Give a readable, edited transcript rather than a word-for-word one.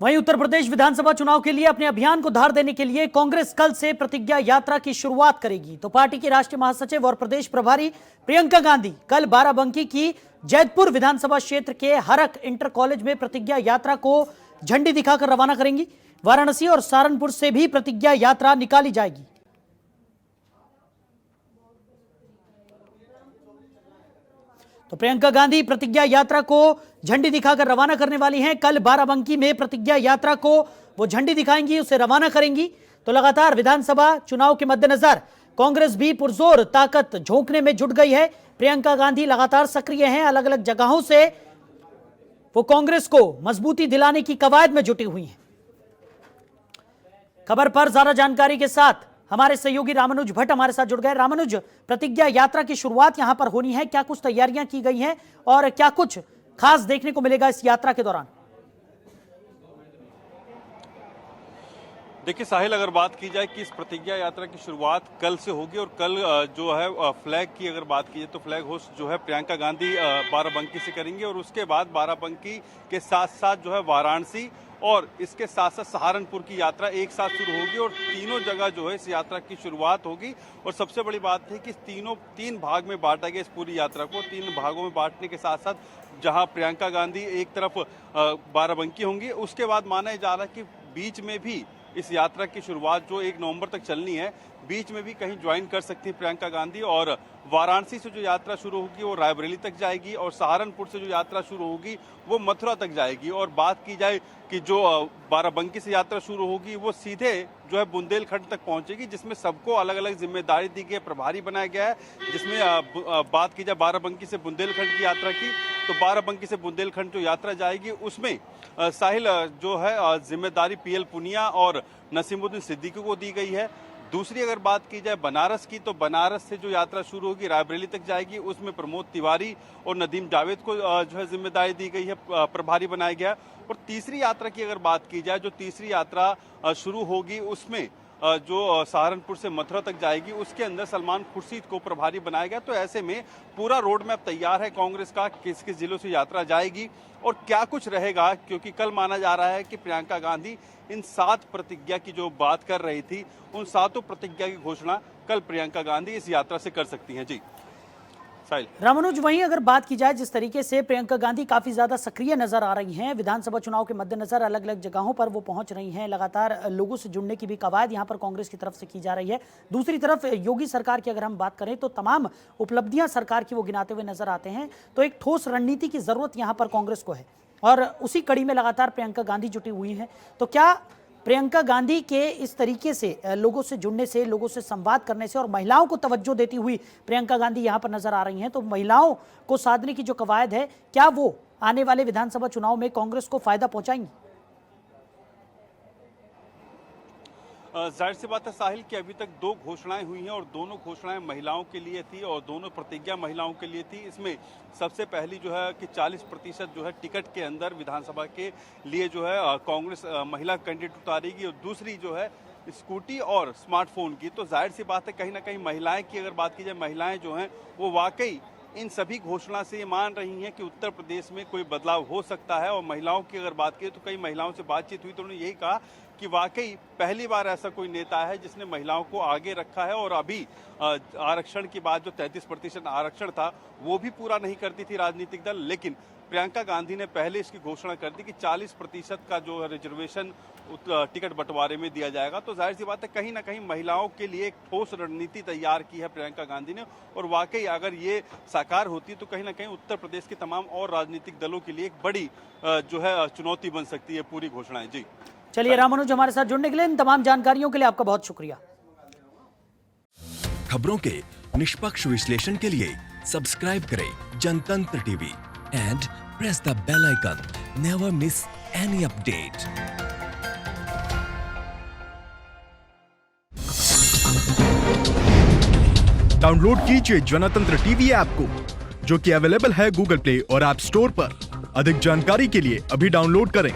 वहीं उत्तर प्रदेश विधानसभा चुनाव के लिए अपने अभियान को धार देने के लिए कांग्रेस कल से प्रतिज्ञा यात्रा की शुरुआत करेगी। तो पार्टी की राष्ट्रीय महासचिव और प्रदेश प्रभारी प्रियंका गांधी कल बाराबंकी की जैतपुर विधानसभा क्षेत्र के हरक इंटर कॉलेज में प्रतिज्ञा यात्रा को झंडी दिखाकर रवाना करेंगी। वाराणसी और सहारनपुर से भी प्रतिज्ञा यात्रा निकाली जाएगी। तो प्रियंका गांधी प्रतिज्ञा यात्रा को झंडी दिखाकर रवाना करने वाली हैं। कल बाराबंकी में प्रतिज्ञा यात्रा को वो झंडी दिखाएंगी, उसे रवाना करेंगी। तो लगातार विधानसभा चुनाव के मद्देनजर कांग्रेस भी पुरजोर ताकत झोंकने में जुट गई है। प्रियंका गांधी लगातार सक्रिय हैं, अलग अलग जगहों से वो कांग्रेस को मजबूती दिलाने की कवायद में जुटी हुई हैं। खबर पर ज्यादा जानकारी के साथ हमारे सहयोगी रामानुज भट्ट हमारे साथ जुड़ गए। रामानुज, प्रतिज्ञा यात्रा की शुरुआत यहां पर होनी है, क्या कुछ तैयारियां की गई हैं और क्या कुछ खास देखने को मिलेगा इस यात्रा के दौरान? देखिए साहिल, अगर बात की जाए कि इस प्रतिज्ञा यात्रा की शुरुआत कल से होगी और कल जो है फ्लैग की अगर बात की जाए तो फ्लैग होस्ट जो है प्रियंका गांधी बाराबंकी से करेंगे और उसके बाद बाराबंकी के साथ साथ जो है वाराणसी और इसके साथ साथ सहारनपुर की यात्रा एक साथ शुरू होगी और तीनों जगह जो है इस यात्रा की शुरुआत होगी। और सबसे बड़ी बात है कि तीन भाग में बांटा गया इस पूरी यात्रा को। 3 भागों में बांटने के साथ साथ जहां प्रियंका गांधी एक तरफ बाराबंकी होंगी, उसके बाद माना जा रहा है कि बीच में भी इस यात्रा की शुरुआत जो 1 नवंबर तक चलनी है, बीच में भी कहीं ज्वाइन कर सकती है प्रियंका गांधी। और वाराणसी से जो यात्रा शुरू होगी वो रायबरेली तक जाएगी और सहारनपुर से जो यात्रा शुरू होगी वो मथुरा तक जाएगी। और बात की जाए कि जो बाराबंकी से यात्रा शुरू होगी वो सीधे जो है बुंदेलखंड तक पहुंचेगी, जिसमें सबको अलग अलग जिम्मेदारी दी गई है, प्रभारी बनाया गया है। जिसमें बात की जाए बाराबंकी से बुंदेलखंड की यात्रा की, तो बाराबंकी से बुंदेलखंड जो यात्रा जाएगी उसमें साहिल जो है जिम्मेदारी पीएल पुनिया और नसीमुद्दीन सिद्दीकी को दी गई है। दूसरी अगर बात की जाए बनारस की, तो बनारस से जो यात्रा शुरू होगी रायबरेली तक जाएगी, उसमें प्रमोद तिवारी और नदीम जावेद को जो है जिम्मेदारी दी गई है, प्रभारी बनाया गया। और तीसरी यात्रा की अगर बात की जाए, जो तीसरी यात्रा शुरू होगी उसमें जो सहारनपुर से मथुरा तक जाएगी, उसके अंदर सलमान खुर्शीद को प्रभारी बनाया गया। तो ऐसे में पूरा रोड मैप तैयार है कांग्रेस का, किस किस जिलों से यात्रा जाएगी और क्या कुछ रहेगा, क्योंकि कल माना जा रहा है कि प्रियंका गांधी इन 7 प्रतिज्ञा की जो बात कर रही थी, उन 7 प्रतिज्ञा की घोषणा कल प्रियंका गांधी इस यात्रा से कर सकती हैं। जी रामानुज, वहीं अगर बात की जाए जिस तरीके से प्रियंका गांधी काफी ज्यादा सक्रिय नजर आ रही हैं, विधानसभा चुनाव के मद्देनजर अलग अलग जगहों पर वो पहुंच रही हैं, लगातार लोगों से जुड़ने की भी कवायद यहां पर कांग्रेस की तरफ से की जा रही है। दूसरी तरफ योगी सरकार की अगर हम बात करें तो तमाम उपलब्धियां सरकार की वो गिनाते हुए नजर आते हैं। तो एक ठोस रणनीति की जरूरत यहां पर कांग्रेस को है और उसी कड़ी में लगातार प्रियंका गांधी जुटी हुई है। तो क्या प्रियंका गांधी के इस तरीके से लोगों से जुड़ने से, लोगों से संवाद करने से और महिलाओं को तवज्जो देती हुई प्रियंका गांधी यहां पर नजर आ रही हैं, तो महिलाओं को साधने की जो कवायद है, क्या वो आने वाले विधानसभा चुनाव में कांग्रेस को फायदा पहुंचाएंगी? जाहिर सी बात है साहिल कि अभी तक 2 घोषणाएं हुई हैं और दोनों घोषणाएं महिलाओं के लिए थी और दोनों प्रतिज्ञा महिलाओं के लिए थी। इसमें सबसे पहली जो है कि 40% जो है टिकट के अंदर विधानसभा के लिए जो है कांग्रेस महिला कैंडिडेट उतारेगी और दूसरी जो है स्कूटी और स्मार्टफोन की। तो जाहिर सी बात है कहीं ना कहीं महिलाएं की अगर बात की जाए, महिलाएं जो हैं वो वाकई इन सभी घोषणा से ये मान रही हैं कि उत्तर प्रदेश में कोई बदलाव हो सकता है। और महिलाओं की अगर बात करें तो कई महिलाओं से बातचीत हुई तो उन्होंने यही कहा कि वाकई पहली बार ऐसा कोई नेता है जिसने महिलाओं को आगे रखा है। और अभी आरक्षण की बात, जो 33% आरक्षण था वो भी पूरा नहीं करती थी राजनीतिक दल, लेकिन प्रियंका गांधी ने पहले इसकी घोषणा कर दी कि 40% का जो है रिजर्वेशन टिकट बंटवारे में दिया जाएगा। तो जाहिर सी बात है कहीं ना कहीं महिलाओं के लिए एक ठोस रणनीति तैयार की है प्रियंका गांधी ने और वाकई अगर ये साकार होती तो कहीं ना कहीं उत्तर प्रदेश के तमाम और राजनीतिक दलों के लिए एक बड़ी जो है चुनौती बन सकती है पूरी घोषणाएं। जी चलिए रामानुज, हमारे साथ जुड़ने के लिए, इन तमाम जानकारियों के लिए आपका बहुत शुक्रिया। खबरों के निष्पक्ष विश्लेषण के लिए सब्सक्राइब करें Jantantra TV and press the bell icon. Never miss any update. Download कीजिए जनतंत्र टीवी ऐप को, जो कि अवेलेबल है गूगल प्ले और ऐप स्टोर पर। अधिक जानकारी के लिए अभी डाउनलोड करें।